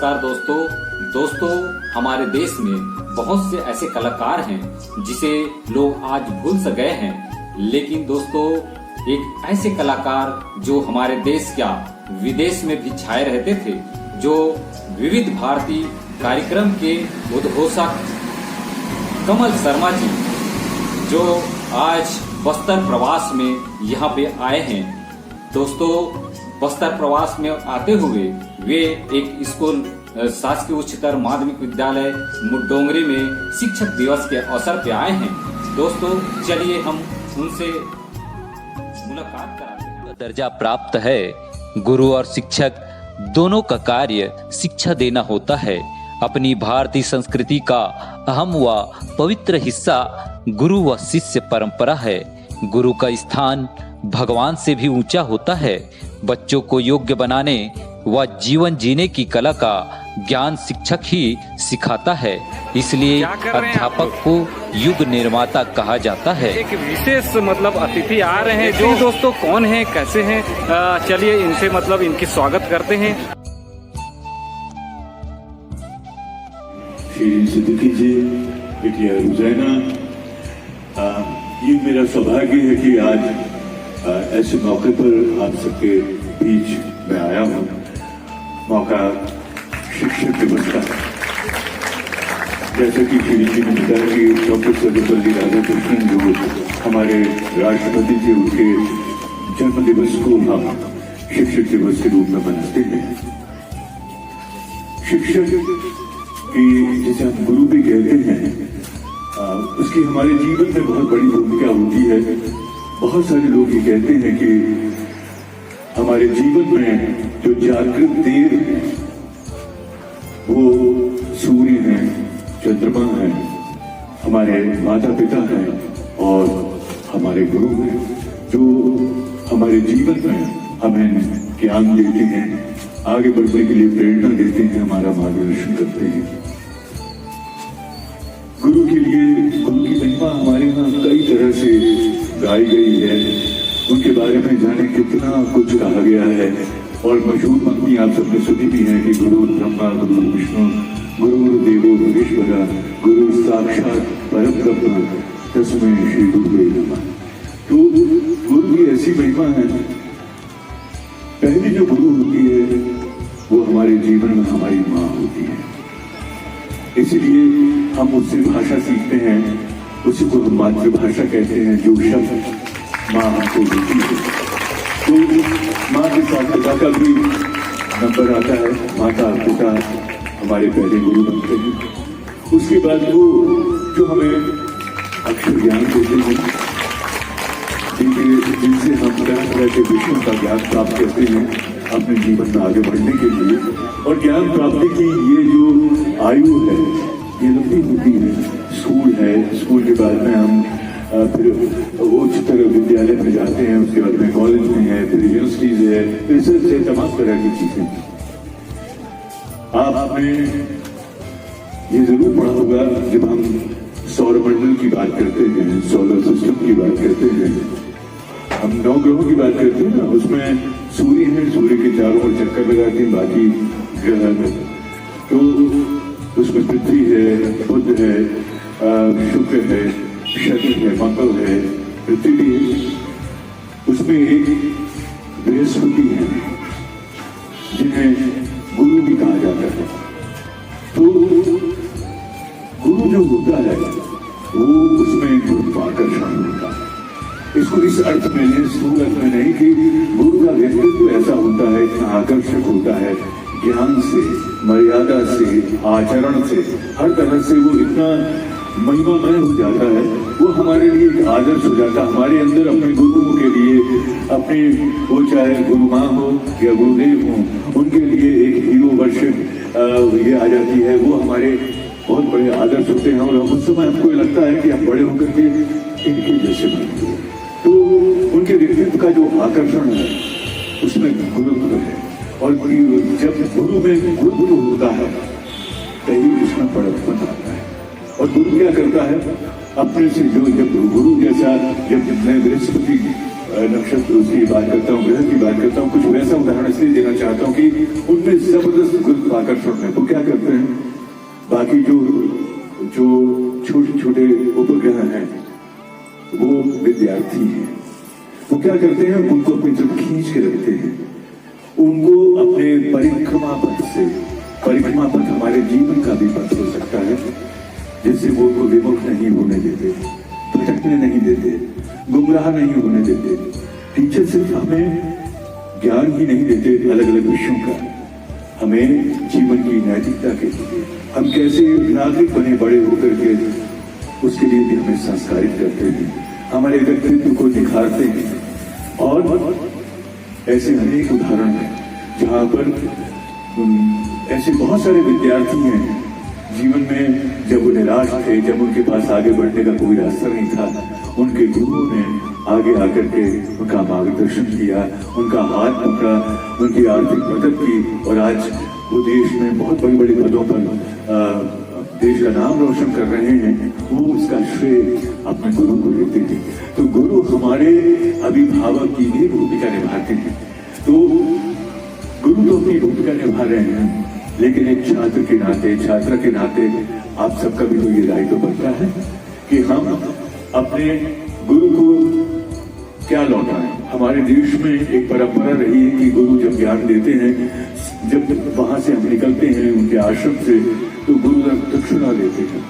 नमस्कार दोस्तों, हमारे देश में बहुत से ऐसे कलाकार हैं जिसे लोग आज भूल सा गए हैं, लेकिन दोस्तों एक ऐसे कलाकार जो हमारे देश क्या विदेश में भी छाए रहते थे, जो विविध भारती कार्यक्रम के उद्घोषक कमल शर्मा जी, जो आज बस्तर प्रवास में यहाँ पे आए हैं। दोस्तों बस्तर प्रवास में आते हुए वे एक स्कूल शासकीय उच्चतर माध्यमिक विद्यालय मुडोंगरी में शिक्षक दिवस के अवसर पे आए हैं। दोस्तों चलिए हम उनसे मुलाकात कराते हैं। दर्जा प्राप्त है। गुरु और शिक्षक दोनों का कार्य शिक्षा देना होता है। अपनी भारतीय संस्कृति का अहम व पवित्र हिस्सा गुरु व शिष्य परंपरा है। गुरु का स्थान भगवान से भी ऊंचा होता है। बच्चों को योग्य बनाने व जीवन जीने की कला का ज्ञान शिक्षक ही सिखाता है, इसलिए अध्यापक को युग निर्माता कहा जाता है। एक विशेष अतिथि आ रहे हैं, जो दोस्तों कौन है, कैसे हैं, चलिए इनसे इनकी स्वागत करते हैं। श्री सिद्दीकी जी, बिटिया रुजैना, ये मेरा सौभाग्य है कि आज ऐसे मौके पर आप सबके बीच में आया हूँ। मौका शिक्षक दिवस का, जैसा कि श्री जी ने बताया कि डॉक्टर सर्वपल्ली राधाकृष्णन जो हमारे राष्ट्रपति थे, उनके जन्म दिवस को हम शिक्षक दिवस के रूप में मनाते हैं। शिक्षक की, जिसे हम गुरु भी कहते हैं, उसकी हमारे जीवन में बहुत बड़ी भूमिका होती है। बहुत सारे लोग ये कहते हैं कि हमारे जीवन में जो जागृत देव है वो सूर्य हैं, चंद्रमा हैं, हमारे माता पिता हैं और हमारे गुरु हैं, जो हमारे जीवन में हमें ज्ञान देते हैं, आगे बढ़ने के लिए प्रेरणा देते हैं, हमारा मार्गदर्शन करते हैं। गुरु के लिए, गुरु की महिमा हमारे यहाँ कई तरह से गाई गई है। उनके बारे में जाने कितना कुछ कहा गया है और मशहूर पंक्ति आप सबने सुनी भी है कि गुरु ब्रह्मा गुरु विष्णु गुरु देवो महेश्वरा गुरु साक्षात परब्रह्म तस्मै श्री गुरुवे नमः। तो गुरु की ऐसी महिमा है। पहली जो गुरु होती है वो हमारे जीवन में हमारी माँ होती है, इसलिए हम उससे भाषा सीखते हैं, उसी को हम मातृभाषा कहते हैं, जो शब्द माँ हमको देती है। तो माँ के साथ पिता का भी नंबर आता है। माता पिता हमारे पहले गुरु बनते हैं। उसके बाद वो जो हमें अक्षर ज्ञान देते हैं, जिनसे हम तरह तरह के विषयों का ज्ञान प्राप्त करते हैं अपने जीवन में आगे बढ़ने के लिए। और ज्ञान प्राप्ति की ये जो आयु है ये लंबी होती है। स्कूल है, स्कूल के बाद में हम फिर उच्चतर विद्यालय में जाते हैं, उसके बाद में कॉलेज में है, फिर यूनिवर्सिटीज है, रिसर्च है, तमाम तरह की चीजें। आपने ये जरूर पढ़ा होगा, जब हम सौरमंडल की बात करते हैं, सोलर सिस्टम की बात करते हैं, हम 9 ग्रहों की बात करते हैं ना, उसमें सूर्य है, सूर्य के चारों ओर चक्कर लगाते हैं बाकी ग्रह में। तो उसमें पृथ्वी है, बुध है, शुक्र है, शनि है, मंगल है, पृथ्वी भी है। उसमें एक बृहस्पति है जिन्हें गुरु भी कहा जाता है। तो गुरु जो होता है वो उसमें गुरुत्वाकर्षण होता है। इसको इस अर्थ में नहीं, स्थूल अर्थ में नहीं कि गुरु का व्यक्तित्व ऐसा होता है, इतना आकर्षक होता है, ज्ञान से, मर्यादा से, आचरण से, हर तरह से वो इतना महिमामय हो जाता है। वो हमारे लिए एक आदर्श हो जाता है। हमारे अंदर अपने गुरुओं के लिए, अपने वो चाहे गुरु माँ हो या गुरुदेव हो, उनके लिए एक हीरो वर्शिप ये आ जाती है। वो हमारे बहुत बड़े आदर्श होते हैं और उस समय हमको लगता है कि हम बड़े होकर के इनके जैसे बनेंगे। तो उनके व्यक्तित्व का जो आकर्षण है उसमें गुरुत्व है। और जब गुरु में गुरुत्व होता है तभी उसमें बड़प्पन आता है। और गुरु क्या करता है, अपने से जो, जब गुरु जैसा, जब मैं बृहस्पति नक्षत्र उसकी बात करता हूँ, ग्रह की बात करता हूँ, कुछ वैसा उदाहरण इसलिए देना चाहता हूँ कि उनमें जबरदस्त गुरुत्वाकर्षण है। वो क्या करते हैं, बाकी जो छोटे छोटे उपग्रह हैं वो विद्यार्थी हैं, वो क्या करते हैं, उनको अपनी तरफ खींच के रखते हैं, उनको अपने परिक्रमा पथ हमारे जीवन का भी पथ हो सकता है, जिससे वो उनको विमुख नहीं होने देते, भटकने नहीं देते, गुमराह नहीं होने देते। टीचर सिर्फ हमें ज्ञान ही नहीं देते अलग अलग विषयों का, हमें जीवन की नैतिकता के लिए, हम कैसे नागरिक बने बड़े होकर के, उसके लिए भी हमें संस्कारित करते हैं, हमारे व्यक्तित्व को निखारते हैं। और ऐसे अनेक उदाहरण हैं जहाँ पर ऐसे बहुत सारे विद्यार्थी हैं जीवन में, जब वो निराश थे, जब उनके पास आगे बढ़ने का कोई रास्ता नहीं था, उनके गुरुओं ने आगे आकर के उनका मार्गदर्शन किया, उनका हाथ पकड़ा, उनकी आर्थिक मदद की, और आज वो देश में बहुत बड़े बड़े पदों पर देश का नाम रोशन कर रहे हैं। वो उसका श्रेय अपने गुरु को देते हैं। तो गुरु हमारे अभिभावक की भी भूमिका निभाते हैं। तो गुरु तो अपनी भूमिका निभा रहे हैं, लेकिन एक छात्र के नाते आप सबका भी तो ये दायित्व बनता है कि हम अपने गुरु को क्या लौटाएं। हमारे देश में एक परंपरा रही है कि गुरु जब ज्ञान देते हैं, जब वहां से हम निकलते हैं उनके आश्रम से, तो गुरु दक्षिणा देते हैं।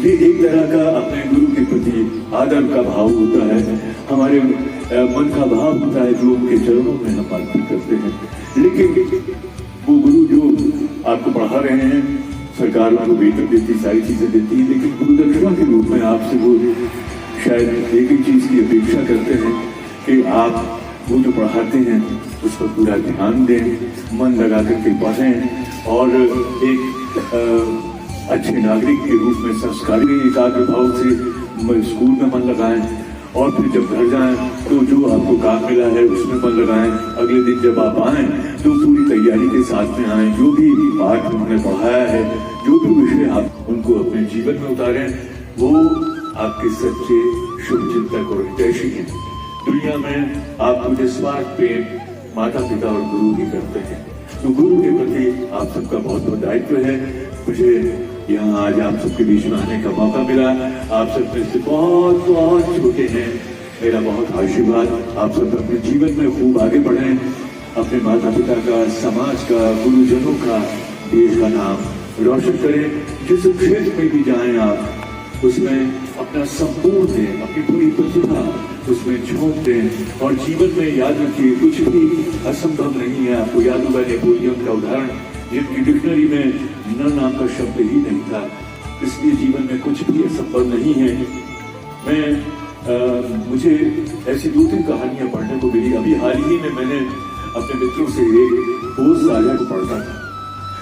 ये एक तरह का अपने गुरु के प्रति आदर का भाव होता है, हमारे मन का भाव होता है जो उनके चरणों में हम अर्पित करते हैं। लेकिन वो गुरु जो आपको पढ़ा रहे हैं, सरकार उनको वेतन देती, सारी चीजें देती है, लेकिन गुरु दक्षिणा के रूप में आपसे वो शायद एक ही चीज की अपेक्षा करते हैं कि आप वो जो पढ़ाते हैं उस पर पूरा ध्यान दें, मन लगा करके पढ़ें, और एक अच्छे नागरिक के रूप में संस्कारी एकाग्र भाव से स्कूल में मन लगाएं, और फिर जब घर जाएं तो जो आपको काम मिला है उसमें मन लगाएं। अगले दिन जब आप आएं तो पूरी तैयारी के साथ में आएं, जो भी पाठ उन्होंने पढ़ाया है, जो भी विषय आप उनको अपने जीवन में उतारें, वो आपके सच्चे शुभ चिंतक और हितैषी हैं। दुनिया में आपको निस्वार्थ प्रेम माता पिता और गुरु ही करते हैं। तो गुरु के प्रति आप सबका बहुत बहुत दायित्व है। मुझे यहाँ आज आप सबके बीच में आने का मौका मिला। आप सब में से बहुत बहुत छोटे हैं, मेरा बहुत आशीर्वाद। आप सब अपने जीवन में खूब आगे बढ़ें, अपने माता पिता का, समाज का, गुरुजनों का, देश का नाम रोशन करें। जिस क्षेत्र में भी जाएं आप उसमें अपना संपूर्ण दें, अपनी पूरी प्रतिभा उसमें झोंक दें, और जीवन में याद रखिए कुछ भी असंभव नहीं है। आपको याद होगा नेपोलियन का उदाहरण, जिनकी डिक्शनरी में न नाम का शब्द ही नहीं था, इसलिए जीवन में कुछ भी असंभव नहीं है। मुझे ऐसी 2-3 कहानियां पढ़ने को मिली। अभी हाल ही में मैंने अपने मित्रों से एक पोस्ट साझा को पढ़ा था।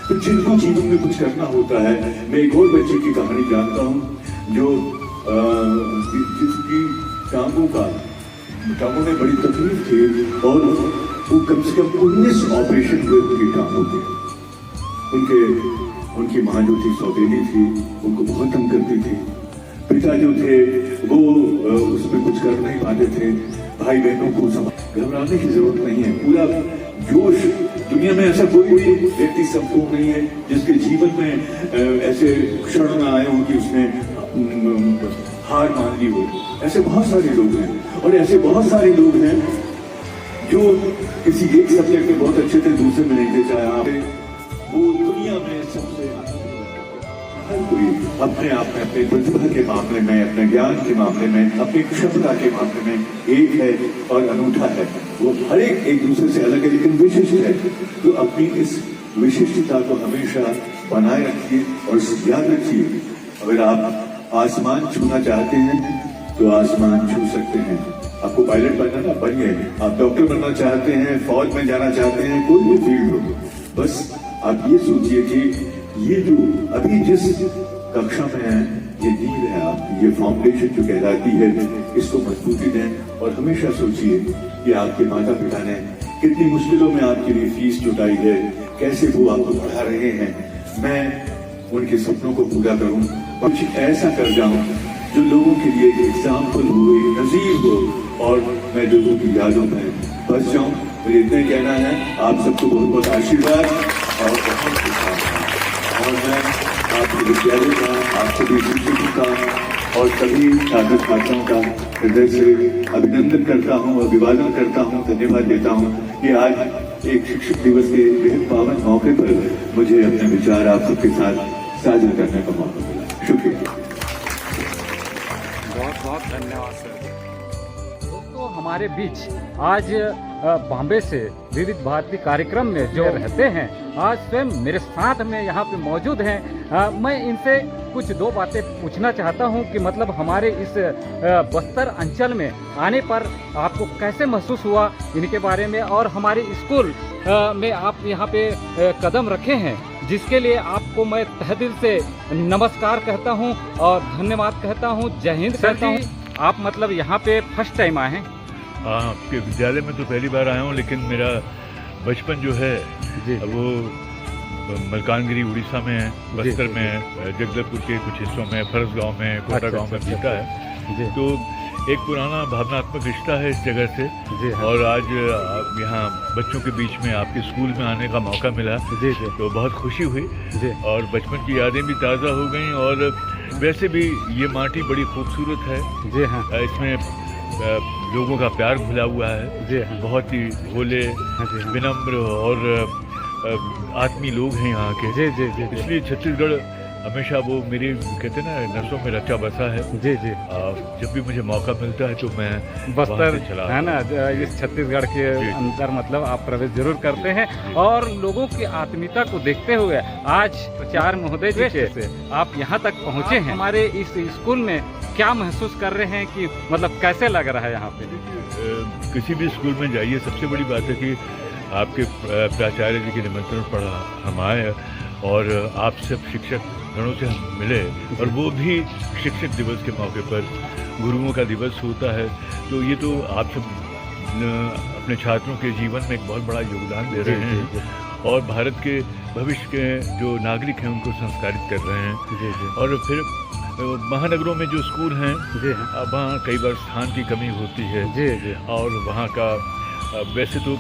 तो जिनको जीवन में कुछ करना होता है, मैं एक और बच्चे की कहानी जानता हूँ जो जिसकी टांगों में बड़ी तकलीफ थी, और वो कम से कम 19 ऑपरेशन हुए उनकी टांगों के। उनकी माँ जो थी सौतेली थी, उनको बहुत तंग करती थी। पिता जो थे वो उसमें कुछ कर नहीं पाते थे। भाई बहनों को घबराने की जरूरत नहीं है, पूरा जोश। दुनिया में ऐसा कोई भी व्यक्ति संपूर्ण नहीं है जिसके जीवन में ऐसे क्षण न आए हो कि उसने हार मान ली हो। ऐसे बहुत सारे लोग हैं, और ऐसे बहुत सारे लोग हैं जो किसी एक सब्जेक्ट में बहुत अच्छे थे, दूसरे में नहीं थे। चाहे आप वो दुनिया में सबसे हर कोई अपने आप में, अपने प्रतिभा के मामले में, अपने ज्ञान के मामले में, अपनी क्षमता के मामले में एक है और अनूठा है। वो हर एक दूसरे से अलग है, लेकिन विशिष्ट है। तो अपनी इस विशिष्टता को हमेशा बनाए रखिए और याद रखिए, अगर आप आसमान छूना चाहते हैं तो आसमान छू सकते हैं। आपको पायलट बनना ना, बनिए। आप डॉक्टर बनना चाहते हैं, फौज में जाना चाहते हैं, कोई भी फील्ड हो, बस आप ये सोचिए कि ये जो अभी जिस कक्षा में है, ये नींव है, आप ये फाउंडेशन जो कहलाती है, इसको मजबूती दें। और हमेशा सोचिए कि आपके माता पिता ने कितनी मुश्किलों में आपके लिए फीस जुटाई है, कैसे वो आपको पढ़ा रहे हैं। मैं उनके सपनों को पूरा करूं, कुछ ऐसा कर जाऊं जो लोगों के लिए एक एग्जाम्पल हो, एक नजीर हो, और मैं लोगों की यादों में बस जाऊं। मुझे इतना ही कहना है, आप सबको बहुत बहुत आशीर्वाद और बहुत शुभकामनाएं। और मैं आपके विद्यालय का, आप सभी शिक्षकों का और सभी छात्र छात्राओं का हृदय से अभिनंदन करता हूँ, अभिवादन करता हूँ, धन्यवाद देता हूँ कि आज एक शिक्षक दिवस के बेहद पावन मौके पर मुझे अपने विचार आप सबके साथ साझा करने का मौका मिला। शुक्रिया। बहुत बहुत धन्यवाद सर। दोस्तों हमारे बीच आज बॉम्बे से विविध भारती कार्यक्रम में जो रहते हैं, आज स्वयं मेरे साथ में यहाँ पे मौजूद हैं। मैं इनसे कुछ दो बातें पूछना चाहता हूँ कि मतलब हमारे इस बस्तर अंचल में आने पर आपको कैसे महसूस हुआ इनके बारे में, और हमारे स्कूल में आप यहाँ पे कदम रखे हैं जिसके लिए आपको मैं तहे दिल से नमस्कार कहता हूँ और धन्यवाद कहता हूँ, जय हिंद कहता हूँ। आप मतलब यहाँ पे फर्स्ट टाइम आए हैं? हाँ, आपके विद्यालय में तो पहली बार आया हूँ, लेकिन मेरा बचपन जो है वो मलकानगिरी उड़ीसा में है, बस्तर में है, जगदलपुर के कुछ हिस्सों में, फरस गांव में, कोटा गांव में बीता है। तो एक पुराना भावनात्मक रिश्ता है इस जगह से। और आज यहाँ बच्चों के बीच में आपके स्कूल में आने का मौका मिला तो बहुत खुशी हुई और बचपन की यादें भी ताज़ा हो गई। और वैसे भी ये माटी बड़ी खूबसूरत है। जी हाँ। इसमें लोगों का प्यार घुला हुआ है। जी हाँ। बहुत ही भोले, विनम्र और आत्मी लोग हैं यहाँ के। जी जी जी। इसलिए छत्तीसगढ़ हमेशा वो मेरे कहते ना नसों में रचा बसा है। जी जी। जब भी मुझे मौका मिलता है तो मैं बस्तर चला है ना, इस छत्तीसगढ़ के अंदर मतलब आप प्रवेश जरूर करते हैं। और लोगों की आत्मीयता को देखते हुए आज प्राचार्य महोदय जी से आप यहाँ तक पहुँचे हैं। हमारे इस स्कूल में क्या महसूस कर रहे हैं कि मतलब कैसे लग रहा है यहाँ पे? किसी भी स्कूल में जाइए, सबसे बड़ी बात है कि आपके प्राचार्य जी के निमंत्रण पर हम आए और आप सब शिक्षक गणों से हम मिले, और वो भी शिक्षक दिवस के मौके पर, गुरुओं का दिवस होता है। तो ये तो आप सब अपने छात्रों के जीवन में एक बहुत बड़ा योगदान दे रहे हैं और भारत के भविष्य के जो नागरिक हैं उनको संस्कारित कर रहे हैं। और फिर महानगरों में जो स्कूल हैं वहाँ कई बार स्थान की कमी होती है और वहाँ का वैसे तो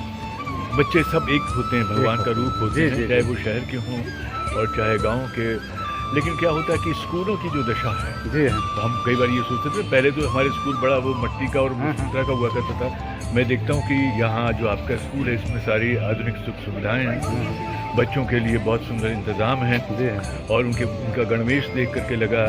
बच्चे सब एक होते हैं, भगवान का रूप होते हैं, चाहे वो शहर के हों और चाहे गांव के। लेकिन क्या होता है कि स्कूलों की जो दशा है, हम कई बार ये सोचते थे, पहले तो हमारे स्कूल बड़ा वो मिट्टी का और तरह का हुआ करता था। मैं देखता हूँ कि यहाँ जो आपका स्कूल है इसमें सारी आधुनिक सुख सुविधाएं हैं, बच्चों के लिए बहुत सुंदर इंतज़ाम है और उनका गणवेश देख करके लगा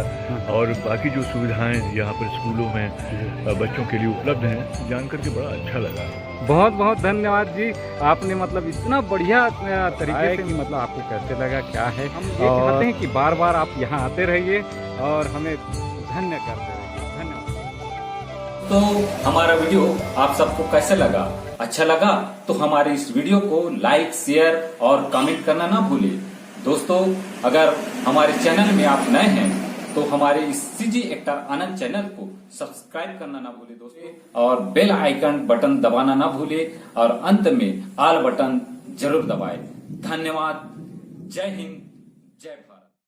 और बाकी जो सुविधाएं यहाँ पर स्कूलों में बच्चों के लिए उपलब्ध हैं, जान करके बड़ा अच्छा लगा। बहुत बहुत धन्यवाद जी, आपने मतलब इतना बढ़िया तरीके से मतलब आपको कैसे लगा, क्या है। हम ये चाहते हैं कि बार बार आप यहाँ आते रहिए और हमें धन्य करते रहिए। धन्यवाद। तो हमारा वीडियो आप सबको कैसे लगा? अच्छा लगा तो हमारे इस वीडियो को लाइक, शेयर और कमेंट करना ना भूलें। दोस्तों, अगर हमारे चैनल में आप नए हैं तो हमारे इस सीजी एक्टर आनंद चैनल को सब्सक्राइब करना ना भूले दोस्तों, और बेल आइकन बटन दबाना ना भूले और अंत में ऑल बटन जरूर दबाएं। धन्यवाद। जय हिंद, जय भारत।